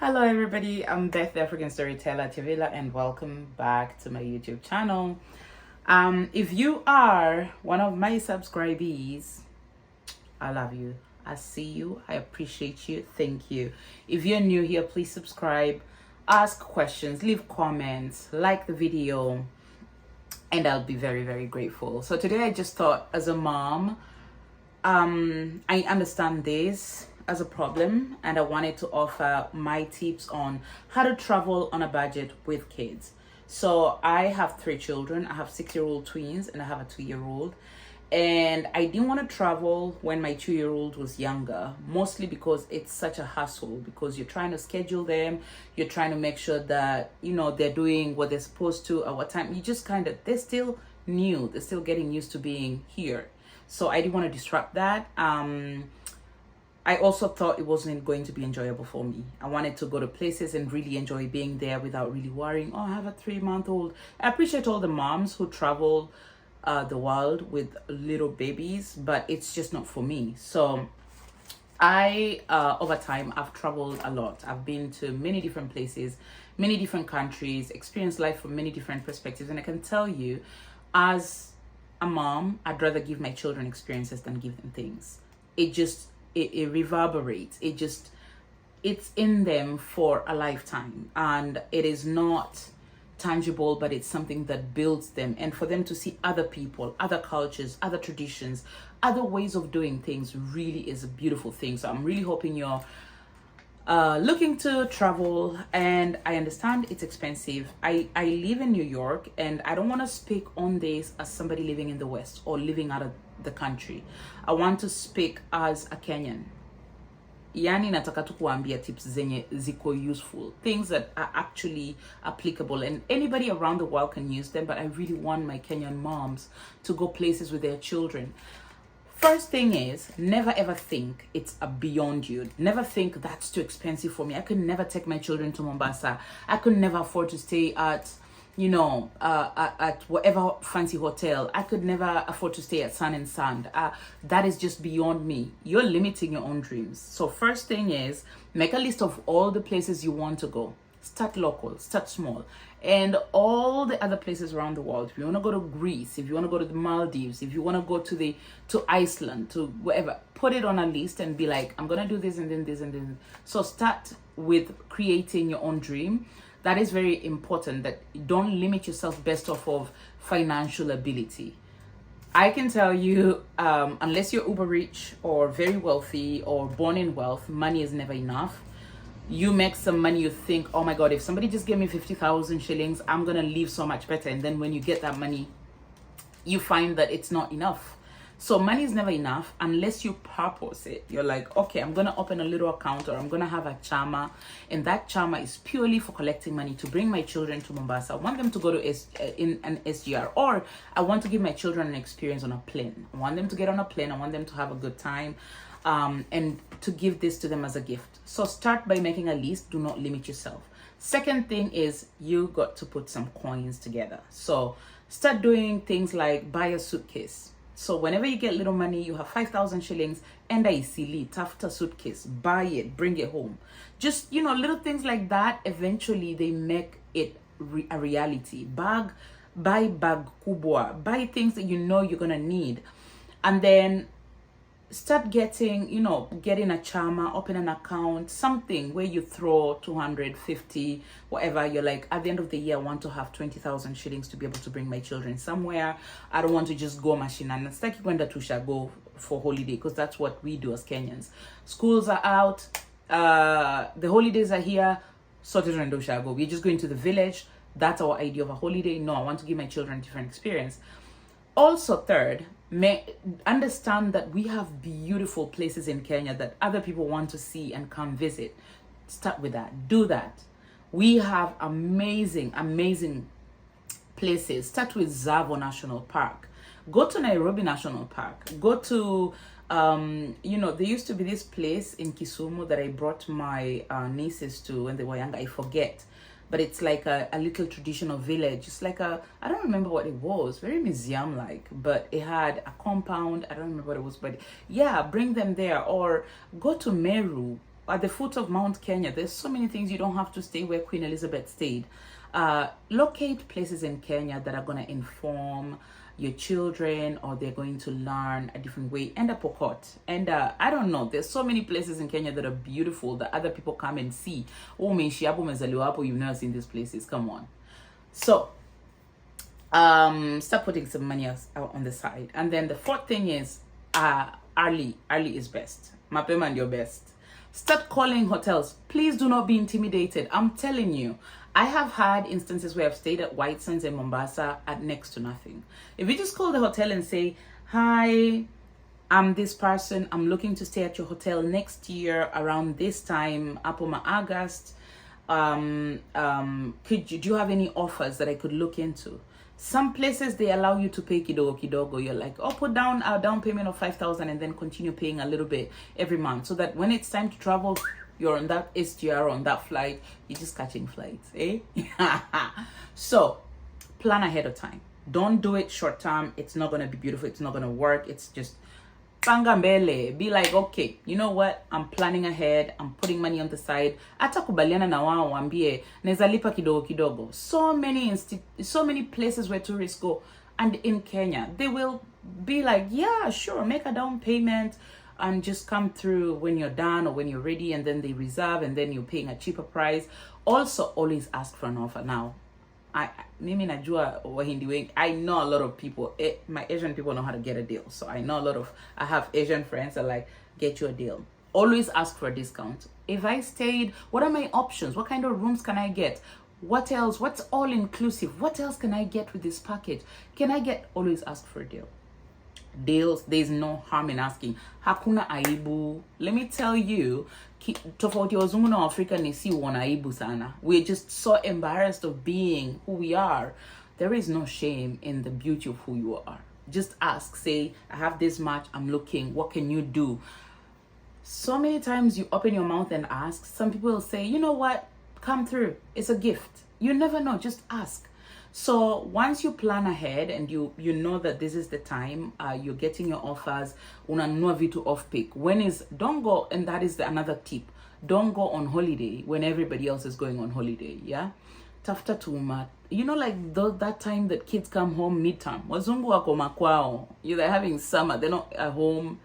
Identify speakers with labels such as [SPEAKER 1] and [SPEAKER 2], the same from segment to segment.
[SPEAKER 1] Hello everybody, I'm Beth, the African Storyteller, Atiavila, and welcome back to my YouTube channel. If you are one of my subscribees, I love you. I see you. I appreciate you. Thank you. If you're new here, please subscribe, ask questions, leave comments, like the video, and I'll be very, very grateful. So today I just thought, as a mom, I understand this as a problem, and I wanted to offer my tips on how to travel on a budget with kids. So I have 3 children. I have 6-year-old twins and I have a 2-year-old. And I didn't want to travel when my 2-year-old was younger, mostly because it's such a hassle, because you're trying to schedule them, you're trying to make sure that, they're doing what they're supposed to at what time. You just they're still new, they're still getting used to being here. So I didn't want to disrupt that. I also thought it wasn't going to be enjoyable for me. I wanted to go to places and really enjoy being there without really worrying, oh, I have a 3-month-old. I appreciate all the moms who travel the world with little babies, but it's just not for me. So I, over time, I've traveled a lot. I've been to many different places, many different countries, experienced life from many different perspectives. And I can tell you, as a mom, I'd rather give my children experiences than give them things. It reverberates. It's in them for a lifetime, and it is not tangible, but it's something that builds them. And for them to see other people, other cultures, other traditions, other ways of doing things really is a beautiful thing. So I'm really hoping you're looking to travel, and I understand it's expensive. I live in New York, and I don't want to speak on this as somebody living in the West or living out of the country. I want to speak as a Kenyan. Yani nataka tu kuambia tips zenye ziko useful, things that are actually applicable, and anybody around the world can use them, but I really want my Kenyan moms to go places with their children. First thing is, never ever think it's a beyond you. Never think that's too expensive for me. I could never take my children to Mombasa. I could never afford to stay at at whatever fancy hotel. I could never afford to stay at Sun and Sand. That is just beyond me. You're limiting your own dreams. So first thing is, make a list of all the places you want to go. Start local, start small. And all the other places around the world. If you want to go to Greece, if you want to go to the Maldives, if you want to go to Iceland, to wherever, put it on a list and be like, I'm going to do this and then this and then. So start with creating your own dream. That is very important, that you don't limit yourself based off of financial ability. I can tell you, unless you're uber rich or very wealthy or born in wealth, money is never enough. You make some money, you think, oh my God, if somebody just gave me 50,000 shillings, I'm going to live so much better. And then when you get that money, you find that it's not enough. So money is never enough unless you purpose it. You're like, okay, I'm going to open a little account, or I'm going to have a chama. And that chama is purely for collecting money to bring my children to Mombasa. I want them to go to in an SGR, or I want to give my children an experience on a plane. I want them to get on a plane. I want them to have a good time. And to give this to them as a gift. So start by making a list. Do not limit yourself. Second thing is, you got to put some coins together. So start doing things like buy a suitcase. So whenever you get little money, you have 5,000 shillings, and I see after suitcase, buy it, bring it home. Just, little things like that. Eventually they make it a reality. Buy bag kubwa, buy things that you're going to need. And then start getting a chama, open an account, something where you throw 250, whatever. You're like, at the end of the year, I want to have 20,000 shillings to be able to bring my children somewhere. I don't want to just go machine and start when the tusha go for holiday, because that's what we do as Kenyans. Schools are out, the holidays are here, so go. We're just going to the village. That's our idea of a holiday. No, I want to give my children a different experience. Also, third, understand that we have beautiful places in Kenya that other people want to see and come visit. Start with that. Do that. We have amazing, amazing places. Start with Zavo National Park. Go to Nairobi National Park. Go to, there used to be this place in Kisumu that I brought my nieces to when they were young. I forget. But it's like a little traditional village. It's like I don't remember what it was, very museum-like, but it had a compound. I don't remember what it was, but yeah, bring them there. Or go to Meru. at the foot of Mount Kenya. There's so many things. You don't have to stay where Queen Elizabeth stayed. Locate places in Kenya that are going to inform your children, or they're going to learn a different way. And a Pokot. And I don't know, there's so many places in Kenya that are beautiful that other people come and see. Oh, you've never seen these places. Come on. So start putting some money out on the side. And then the fourth thing is early is best. Mapema and your best. Start calling hotels. Please do not be intimidated. I'm telling you, I have had instances where I've stayed at White Sands in Mombasa at next to nothing. If you just call the hotel and say, hi, I'm this person, I'm looking to stay at your hotel next year around this time, Apoma August, do you have any offers that I could look into? Some places, they allow you to pay kidogo. You're like, oh, put down a down payment of 5,000 and then continue paying a little bit every month, so that when it's time to travel, you're on that SGR, on that flight, you're just catching flights, eh? So plan ahead of time. Don't do it short term. It's not going to be beautiful. It's not going to work. It's just panga mbele. Be like, okay, you know what? I'm planning ahead. I'm putting money on the side. Ata kubaliana na wao waambie neza lipa kidogo kidogo. So many places where tourists go, and in Kenya, they will be like, yeah, sure, make a down payment and just come through when you're done or when you're ready, and then they reserve, and then you're paying a cheaper price. Also, always ask for an offer. Now, mimi najua wahindi wengi. I know a lot of people, my Asian people know how to get a deal. So I have Asian friends that like, get you a deal. Always ask for a discount. If I stayed, what are my options? What kind of rooms can I get? What else? What's all inclusive? What else can I get with this package? Always ask for a deal. Deals, there's no harm in asking. Hakuna aibu. Let me tell you, tofauti wazungu na Afrika ni si wana aibu sana. We're just so embarrassed of being who we are. There is no shame in the beauty of who you are. Just ask. Say, I have this much, I'm looking, what can you do? So many times you open your mouth and ask. Some people will say, you know what, come through, it's a gift. You never know, just ask. So once you plan ahead and you know that this is the time, you're getting your offers, unanunua vitu off peak. Don't go, and that is another tip. Don't go on holiday when everybody else is going on holiday, yeah? Tafuta tuma. You know, like that time that kids come home midterm. Wazungu wako makwao. They're having summer, they're not at home.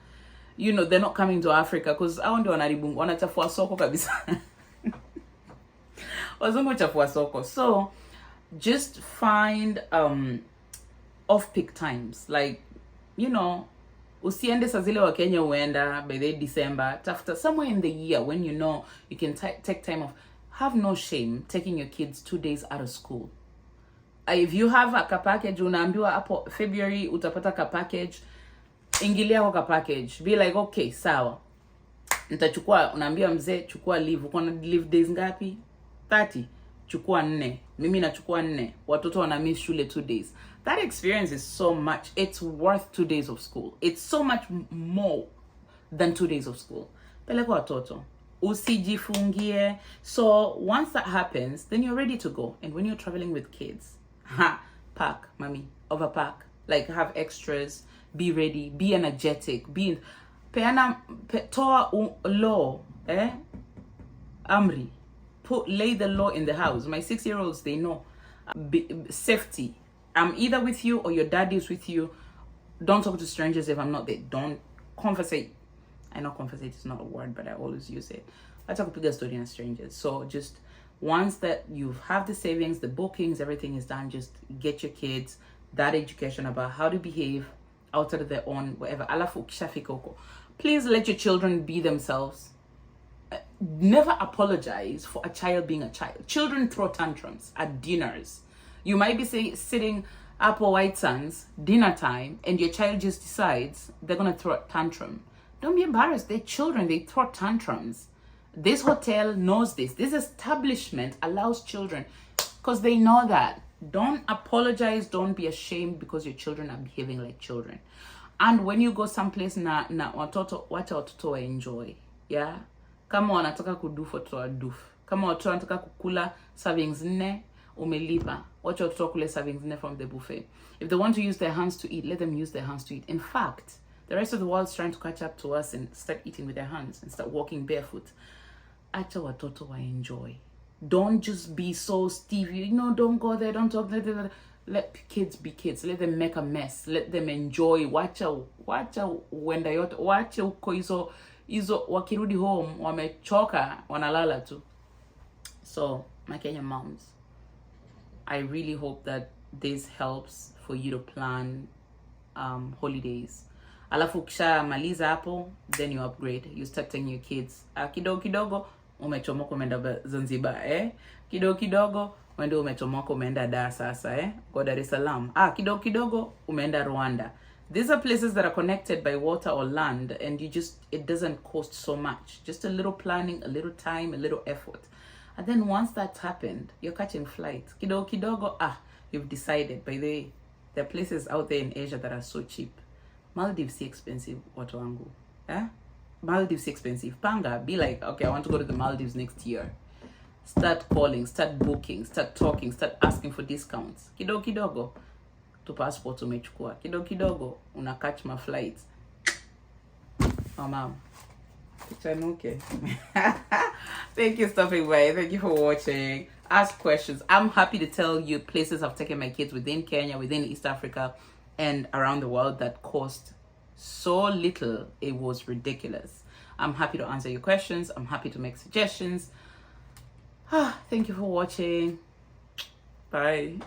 [SPEAKER 1] You know, they're not coming to Africa because hao ndio wanachafua soko kabisa. Wazungu chafua soko. So just find off-peak times, like, you know, usiende saa zile wa Kenya uenda by the December. After somewhere in the year when you know you can take time off. Have no shame taking your kids 2 days out of school. If you have a package, unaambiwa hapo February utapata ka package, ingilia kwa package. Be like, okay, sawa, nitachukua, unaambia mzee chukua leave. Uko na leave days ngapi? 30. Chukua 4. Mimi nachukua 4. Watoto wana miss shule 2 days. That experience is so much. It's worth 2 days of school. It's so much more than 2 days of school. Peleka watoto. Usijifungie. So once that happens, then you're ready to go. And when you're traveling with kids, pack, mommy, overpack. Like, have extras. Be ready. Be energetic. Toa law. Amri. Lay the law in the house. My 6-year-olds, they know. Safety. I'm either with you or your daddy is with you. Don't talk to strangers if I'm not there. Don't conversate. I know conversate is not a word, but I always use it. I talk to story and strangers. So just once that you have the savings, the bookings, everything is done, just get your kids that education about how to behave outside of their own, whatever. Alafu kishafikoko. Please let your children be themselves. Never apologize for a child being a child. Children throw tantrums at dinners. You might be sitting up at White Sands, dinner time, and your child just decides they're going to throw a tantrum. Don't be embarrassed. They're children. They throw tantrums. This hotel knows this. This establishment allows children because they know that. Don't apologize. Don't be ashamed because your children are behaving like children. And when you go someplace na watoto, wacha watoto enjoy. Yeah? Kama wanataka kudufu, watoto wadufu. Kama watoto wanataka kukula servings 4, umelipa. Wacha watoto kule servings 4 from the buffet. If they want to use their hands to eat, let them use their hands to eat. In fact, the rest of the world is trying to catch up to us and start eating with their hands and start walking barefoot. acha watoto wa enjoy. Don't just be so stiff. Don't go there, don't talk. Let kids be kids. Let them make a mess. Let them enjoy. Wacha wenda yote. Wacha uko hizo wakirudi home wamechoka wanalala tu. So, my Kenyan moms, I really hope that this helps for you to plan holidays. Alafu kisha maliza hapo, then you upgrade. You start telling your kids, kidogo kidogo umechomoka umeenda Zanzibar, kidogo kidogo wende umechomoka umeenda Dar sasa, kwa Dar es Salaam. Kidogo kidogo umeenda Rwanda. These are places that are connected by water or land, and it doesn't cost so much. Just a little planning, a little time, a little effort. And then once that's happened, you're catching flights. Kidogo kidogo, you've decided. By the way, there are places out there in Asia that are so cheap. Maldives is expensive, watu wangu. Maldives is expensive. Panga, be like, okay, I want to go to the Maldives next year. Start calling, start booking, start talking, start asking for discounts. Kidogo kidogo, to passport umechukua. Kidogo kidogo, una catch my flights. Oh, mom. Okay. Thank you for stopping by. Thank you for watching. Ask questions. I'm happy to tell you places I've taken my kids within Kenya, within East Africa, and around the world that cost so little. It was ridiculous. I'm happy to answer your questions. I'm happy to make suggestions. Thank you for watching. Bye.